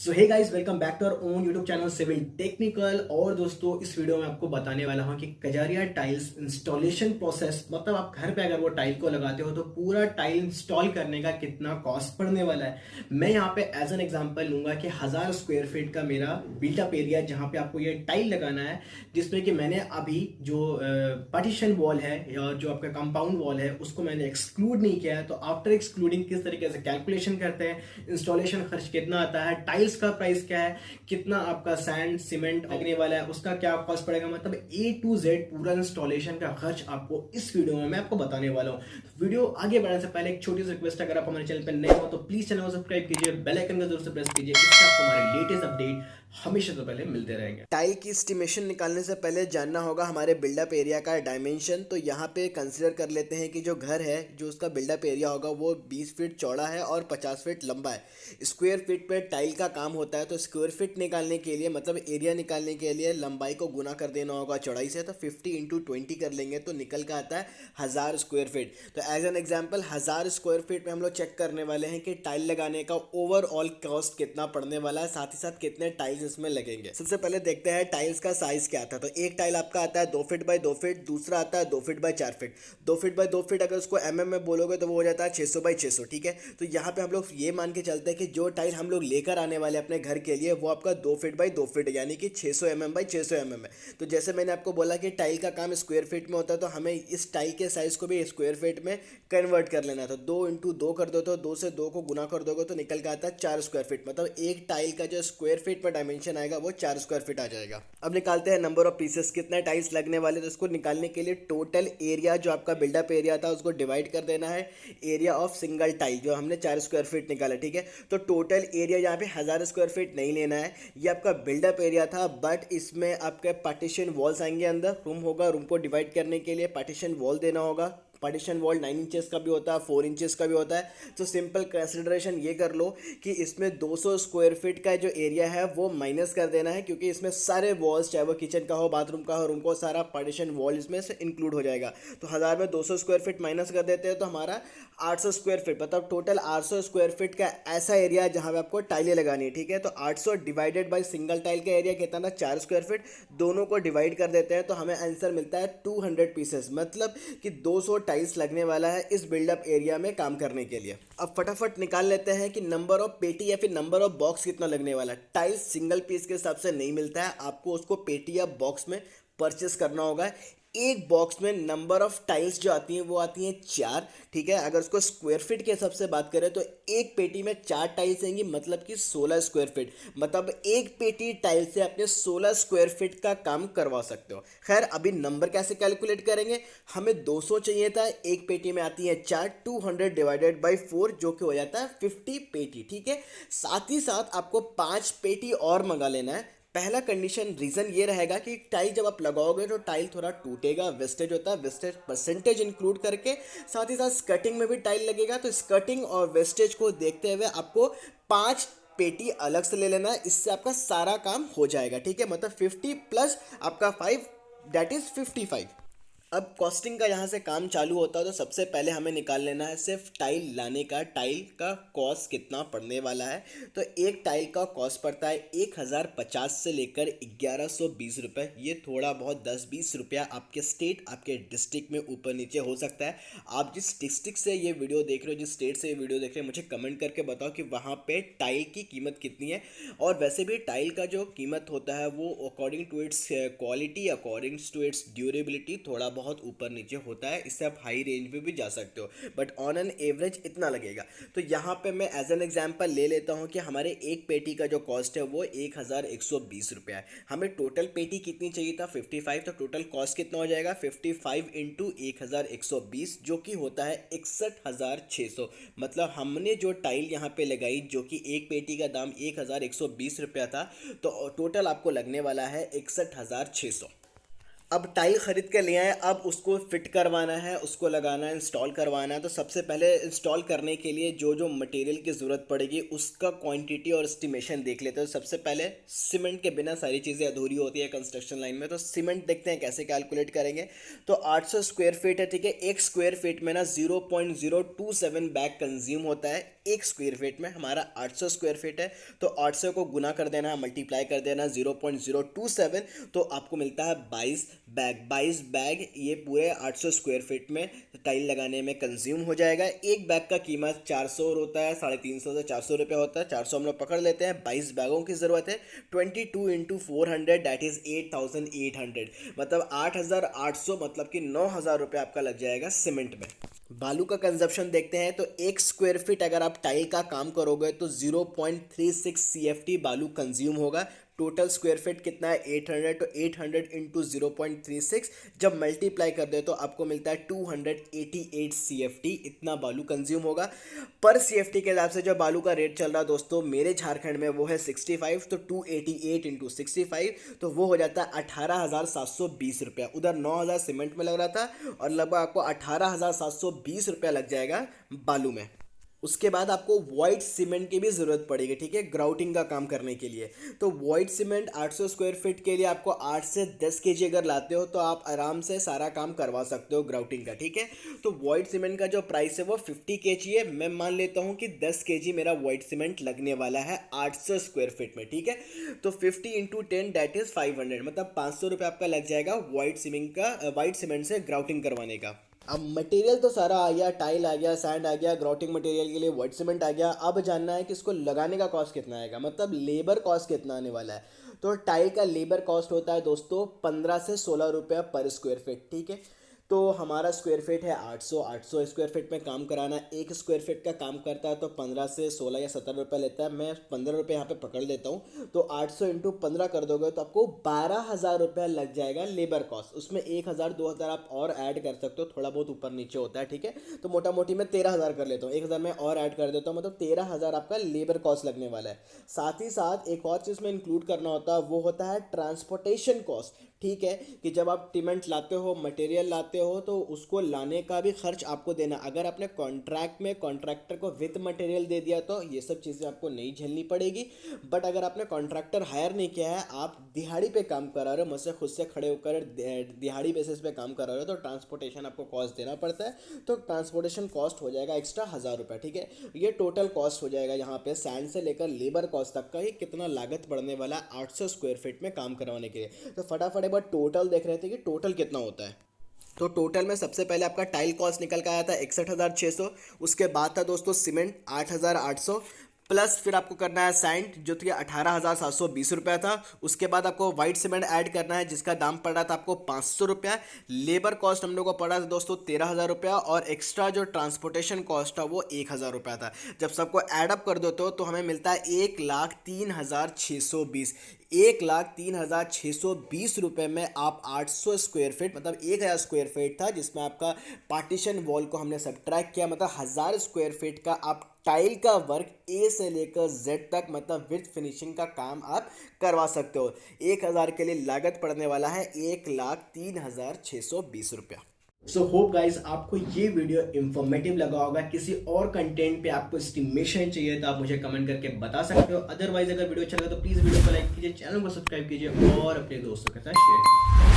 So hey guys, welcome back to our own YouTube channel civil technical. और दोस्तों, इस video में आपको बताने वाला हूं कि कजारिया टाइल्स इंस्टॉलेशन प्रोसेस, मतलब आप घर पे अगर वो टाइल को लगाते हो तो पूरा टाइल इंस्टॉल करने का कितना कॉस्ट पड़ने वाला है। मैं यहाँ पे एज एन एग्जांपल लूंगा कि 1000 स्क्वायर फीट का मेरा बिल्टअप एरिया जहाँ पे आपको ये टाइल लगाना है, जिसमें कि मैंने अभी जो पार्टीशन वॉल है या जो आपका कंपाउंड वॉल है उसको मैंने एक्सक्लूड नहीं किया है। तो आफ्टर एक्सक्लूडिंग किस तरीके से कैलकुलेशन करते हैं, इंस्टॉलेशन खर्च कितना आता है, टाइल्स का प्राइस क्या है, कितना आपका सैंड सीमेंट लगने वाला है, उसका क्या कॉस्ट पड़ेगा, मतलब ए टू जेड पूरा इंस्टॉलेशन का खर्च आपको इस वीडियो में मैं आपको बताने वाला हूँ। वीडियो आगे बढ़ने से पहले एक छोटी सी रिक्वेस्ट, अगर आप हमारे चैनल पर नए हो तो प्लीज चैनल को सब्सक्राइब कीजिए, बेल आइकन को जरूर से प्रेस कीजिए, इससे आपको हमारे लेटेस्ट अपडेट हमेशा तो पहले मिलते रहेंगे। टाइल की एस्टिमेशन निकालने से पहले जानना होगा हमारे बिल्डअप एरिया का डायमेंशन। तो यहाँ पे कंसीडर कर लेते हैं कि जो घर है, जो उसका बिल्डअप एरिया होगा वो 20 फीट चौड़ा है और 50 फीट लंबा है। स्क्वायर फीट पे टाइल का काम होता है, तो स्क्वायर फीट निकालने के लिए, मतलब एरिया निकालने के लिए लंबाई को गुना कर देना होगा चौड़ाई से। तो 50 इंटू 20 कर लेंगे तो निकल का आता है 1000 स्क्वायर फीट। तो as an example 1000 square feet में हम लोग चेक करने वाले हैं कि टाइल लगाने का ओवरऑल कॉस्ट कितना पड़ने वाला है, साथ ही साथ कितने टाइल्स इसमें लगेंगे। सबसे पहले देखते हैं टाइल्स का साइज क्या आता है। तो एक टाइल आपका आता है 2 फीट बाय 2 फीट, दूसरा आता है 2 feet by 4 feet. 2 feet by 2 feet अगर उसको में बोलोगे तो वो हो जाता है 600 बाई 600। ठीक है, तो यहाँ पे हम लोग ये मान के चलते हैं कि जो टाइल हम लोग लेकर आने वाले अपने घर के लिए वो आपका 2 फीट बाई 2 फीट यानी कि 600 बाई 600 है। तो जैसे मैंने आपको बोला कि टाइल का काम स्क्वायर फीट में होता है, तो हमें इस टाइल के साइज को भी स्क्वायर फीट में कन्वर्ट कर लेना था। 2 इंटू 2 कर दो तो 2 से 2 को गुना कर दोगे तो निकल के आता है 4 स्क्वायर फीट। मतलब एक टाइल का जो स्क्वायर फीट में डायमेंशन आएगा वो 4 स्क्वायर फीट आ जाएगा। अब निकालते हैं नंबर ऑफ पीसेस, कितना टाइल्स लगने वाले। तो इसको निकालने के लिए टोटल एरिया जो आपका बिल्डअप एरिया था उसको डिवाइड कर देना है एरिया ऑफ सिंगल टाइल, जो हमने 4 स्क्वायर फीट निकाला। ठीक है, तो टोटल एरिया यहाँ पे 1000 स्क्वायर फीट नहीं लेना है, ये आपका बिल्डअप एरिया था, बट इसमें आपके पार्टीशन वॉल्स आएंगे, अंदर रूम होगा, रूम को डिवाइड करने के लिए पार्टीशन वॉल देना होगा। पार्टीशन वॉल 9 इंचेस का भी होता है, 4 इंचेस का भी होता है। तो सिंपल कंसिडरेशन ये कर लो कि इसमें 200 स्क्वायर फीट का जो एरिया है वो माइनस कर देना है, क्योंकि इसमें सारे वॉल्स, चाहे वो किचन का हो, बाथरूम का हो, रूम का, सारा पार्टीशन वॉल इसमें से इंक्लूड हो जाएगा। तो 1000 में 200 स्क्वायर फीट माइनस कर देते हैं तो हमारा 800 स्क्वायर फीट, मतलब टोटल 800 स्क्वायर फीट का ऐसा एरिया जहाँ पे आपको टाइलें लगानी है। ठीक है, तो 800 डिवाइडेड बाई सिंगल टाइल का एरिया कितना था, 4 स्क्वायर फीट। दोनों को डिवाइड कर देते हैं तो हमें आंसर मिलता है 200 पीसेस, मतलब कि 200 टाइल्स लगने वाला है इस बिल्डअप एरिया में काम करने के लिए। अब फटाफट निकाल लेते हैं कि नंबर ऑफ पेटी या फिर नंबर ऑफ बॉक्स कितना लगने वाला है। टाइल्स सिंगल पीस के हिसाब से नहीं मिलता है, आपको उसको पेटी या बॉक्स में परचेस करना होगा। एक बॉक्स में नंबर ऑफ टाइल्स जो आती हैं वो आती हैं 4। ठीक है, अगर उसको स्क्वायर फीट के हिसाब से बात करें तो एक पेटी में 4 टाइल्स आएंगी, मतलब कि 16 स्क्वायर फीट। मतलब एक पेटी टाइल से अपने 16 स्क्वायर फीट का काम करवा सकते हो। खैर, अभी नंबर कैसे कैलकुलेट करेंगे, हमें 200 चाहिए था, एक पेटी में आती है 4, 200 डिवाइडेड बाई 4 जो कि हो जाता है 50 पेटी। ठीक है, साथ ही साथ आपको 5 पेटी और मंगा लेना है। पहला कंडीशन रीजन ये रहेगा कि टाइल जब आप लगाओगे तो टाइल थोड़ा टूटेगा, वेस्टेज होता है, वेस्टेज परसेंटेज इंक्लूड करके। साथ ही साथ स्कर्टिंग में भी टाइल लगेगा, तो स्कर्टिंग और वेस्टेज को देखते हुए आपको 5 पेटी अलग से ले लेना है, इससे आपका सारा काम हो जाएगा। ठीक है, मतलब 50 प्लस आपका 5 दैट इज 55। अब कॉस्टिंग का यहाँ से काम चालू होता है, तो सबसे पहले हमें निकाल लेना है सिर्फ टाइल लाने का, टाइल का कॉस्ट कितना पड़ने वाला है। तो एक टाइल का कॉस्ट पड़ता है 1050 से लेकर 1120 रुपये। ये थोड़ा बहुत 10-20 रुपया आपके स्टेट, आपके डिस्ट्रिक्ट में ऊपर नीचे हो सकता है। आप जिस डिस्ट्रिक्ट से ये वीडियो देख रहे हो, जिस स्टेट से ये वीडियो देख रहे हो, मुझे कमेंट करके बताओ कि वहाँ पे टाइल की कीमत कितनी है। और वैसे भी टाइल का जो कीमत होता है वो according to its quality, according to its durability थोड़ा बहुत ऊपर नीचे होता है, इससे आप हाई रेंज पे भी जा सकते हो, बट ऑन एन एवरेज इतना लगेगा। तो यहाँ पे मैं एज एन एग्जांपल ले लेता हूँ कि हमारे एक पेटी का जो कॉस्ट है वो 1120 रुपया है। हमें टोटल पेटी कितनी चाहिए था, 55। तो टोटल कॉस्ट कितना हो जाएगा, 55 इंटू 1120 जो कि होता है 61,600। मतलब हमने जो टाइल यहाँ पे लगाई जो कि एक पेटी का दाम 1120 रुपया था, तो टोटल आपको लगने वाला है 61,600। अब टाइल खरीद के ले आए, अब उसको फिट करवाना है, उसको लगाना है, इंस्टॉल करवाना है। तो सबसे पहले इंस्टॉल करने के लिए जो जो मटेरियल की ज़रूरत पड़ेगी उसका क्वांटिटी और एस्टिमेशन देख लेते हैं। तो सबसे पहले सीमेंट के बिना सारी चीज़ें अधूरी होती है कंस्ट्रक्शन लाइन में, तो सीमेंट देखते हैं कैसे कैलकुलेट करेंगे। तो 800 स्क्वायर फीट है। ठीक है, एक स्क्वायर फीट में ना 0.027 बैग कंज्यूम होता है 1 स्क्वायर फीट में। हमारा 800 स्क्वायर फीट है तो 800 को गुना कर देना, मल्टीप्लाई कर देना 0.027, तो आपको मिलता है 22 बैग। 22 बैग ये पूरे 800 स्क्वायर फीट में टाइल लगाने में कंज्यूम हो जाएगा। एक बैग का कीमत 400 होता है, 350 से 400 रुपये होता है। 400 हम लोग पकड़ लेते हैं, 22 बैगों की ज़रूरत है। 22 इंटू 400 दैट इज़ 8800, मतलब 8800, मतलब कि 9000 रुपये आपका लग जाएगा सीमेंट में। बालू का कंजप्शन देखते हैं तो 1 स्क्वायर फीट अगर आप टाइल का काम करोगे तो 0.36 CFT बालू कंज्यूम होगा। टोटल स्क्वायर फीट कितना है 800, तो 800 इंटू 0.36 जब मल्टीप्लाई कर दे तो आपको मिलता है 288 CFT, इतना बालू कंज्यूम होगा। पर CFT के हिसाब से जो बालू का रेट चल रहा है दोस्तों मेरे झारखंड में वो है 65, तो 288 इंटू 65 तो वो हो जाता है 18,720 रुपया। उधर 9,000 सीमेंट में लग रहा था और लगभग आपको 18,720 रुपया लग जाएगा बालू में। उसके बाद आपको वाइट सीमेंट की भी ज़रूरत पड़ेगी, ठीक है, ग्राउटिंग का काम करने के लिए। तो वाइट सीमेंट 800 स्क्वायर फीट के लिए आपको 8 से 10 kg अगर लाते हो तो आप आराम से सारा काम करवा सकते हो ग्राउटिंग का, ठीक है। तो वाइट सीमेंट का जो प्राइस है वो 50 kg है। मैं मान लेता हूँ कि 10 kg मेरा वाइट सीमेंट लगने वाला है 800 स्क्वायर फीट में, ठीक है। तो 50 इंटू 10 दैट इज़ 500, मतलब 500 रुपये आपका लग जाएगा वाइट सीमेंट से ग्राउटिंग करवाने का। अब मटेरियल तो सारा आ गया, टाइल आ गया, सैंड आ गया, ग्राउटिंग मटेरियल के लिए वाइट सीमेंट आ गया। अब जानना है कि इसको लगाने का कॉस्ट कितना आएगा, मतलब लेबर कॉस्ट कितना आने वाला है। तो टाइल का लेबर कॉस्ट होता है दोस्तों 15 से 16 रुपया पर स्क्वायर फीट, ठीक है। तो हमारा स्क्वायर फीट है 800 स्क्वायर फीट में काम कराना। 1 स्क्वायर फीट का काम करता है तो 15 से 16 या 17 रुपये लेता है। मैं 15 रुपये यहाँ पे पकड़ लेता हूँ। तो 800 इंटू 15 कर दोगे तो आपको 12,000 रुपया लग जाएगा लेबर कॉस्ट। उसमें 1,000 2,000 आप और ऐड कर सकते हो, थोड़ा बहुत ऊपर नीचे होता है, ठीक है। तो मोटा मोटी मैं 13,000 कर लेता हूँ, 1,000 मैं और ऐड कर देता हूँ, मतलब 13,000 आपका लेबर कॉस्ट लगने वाला है। साथ ही साथ एक और चीज़ में इंक्लूड करना होता है, वो होता है ट्रांसपोर्टेशन कॉस्ट, ठीक है। कि जब आप सीमेंट लाते हो, मटेरियल लाते हो, तो उसको लाने का भी खर्च आपको देना। अगर आपने कॉन्ट्रैक्ट में कॉन्ट्रैक्टर को विद मटेरियल दे दिया तो ये सब चीज़ें आपको नहीं झेलनी पड़ेगी। बट अगर आपने कॉन्ट्रैक्टर हायर नहीं किया है, आप दिहाड़ी पे काम करा रहे हो, मुझसे खुद से खड़े होकर दिहाड़ी बेसिस पे काम कर रहे हो, तो ट्रांसपोर्टेशन आपको कॉस्ट देना पड़ता है। तो ट्रांसपोर्टेशन कॉस्ट हो जाएगा एक्स्ट्रा 1,000 रुपये, ठीक है। ये टोटल कॉस्ट हो जाएगा यहाँ पे सैंड से लेकर लेबर कॉस्ट तक का। ये कितना लागत पड़ने वाला है 800 स्क्वायर फीट में काम करवाने के लिए। तो फटाफट एक बार टोटल देख रहे थे कि टोटल कितना होता है। तो टोटल में सबसे पहले आपका टाइल कॉस्ट निकल के आया था 61,600। उसके बाद था दोस्तों सीमेंट 8,800, प्लस फिर आपको करना है सैंड जो कि 18,720 रुपया था। उसके बाद आपको वाइट सीमेंट ऐड करना है जिसका दाम पड़ रहा था आपको 500 रुपया। लेबर कॉस्ट हम लोग को पड़ा था दोस्तों 13,000 रुपया, और एक्स्ट्रा जो ट्रांसपोर्टेशन कॉस्ट था वो 1,000 रुपया था। जब सबको एडअप कर दो तो हमें मिलता है 1,03,620। 1,03,620 रुपये में आप 800 स्क्वायर फीट, मतलब 1,000 स्क्वायर फीट था जिसमें आपका पार्टीशन वॉल को हमने सब्ट्रैक्ट किया, मतलब 1,000 स्क्वायर फीट का आप टाइल का वर्क ए से लेकर जेड तक, मतलब विथ फिनिशिंग का काम आप करवा सकते हो। 1,000 के लिए लागत पड़ने वाला है 1,03,620 रुपया। सो होप गाइज आपको ये वीडियो इंफॉर्मेटिव लगा होगा। किसी और कंटेंट पे आपको एस्टिमेशन चाहिए तो आप मुझे कमेंट करके बता सकते हो। अदरवाइज अगर वीडियो अच्छा लगा तो प्लीज़ वीडियो को लाइक कीजिए, चैनल को सब्सक्राइब कीजिए और अपने दोस्तों के साथ शेयर कीजिए।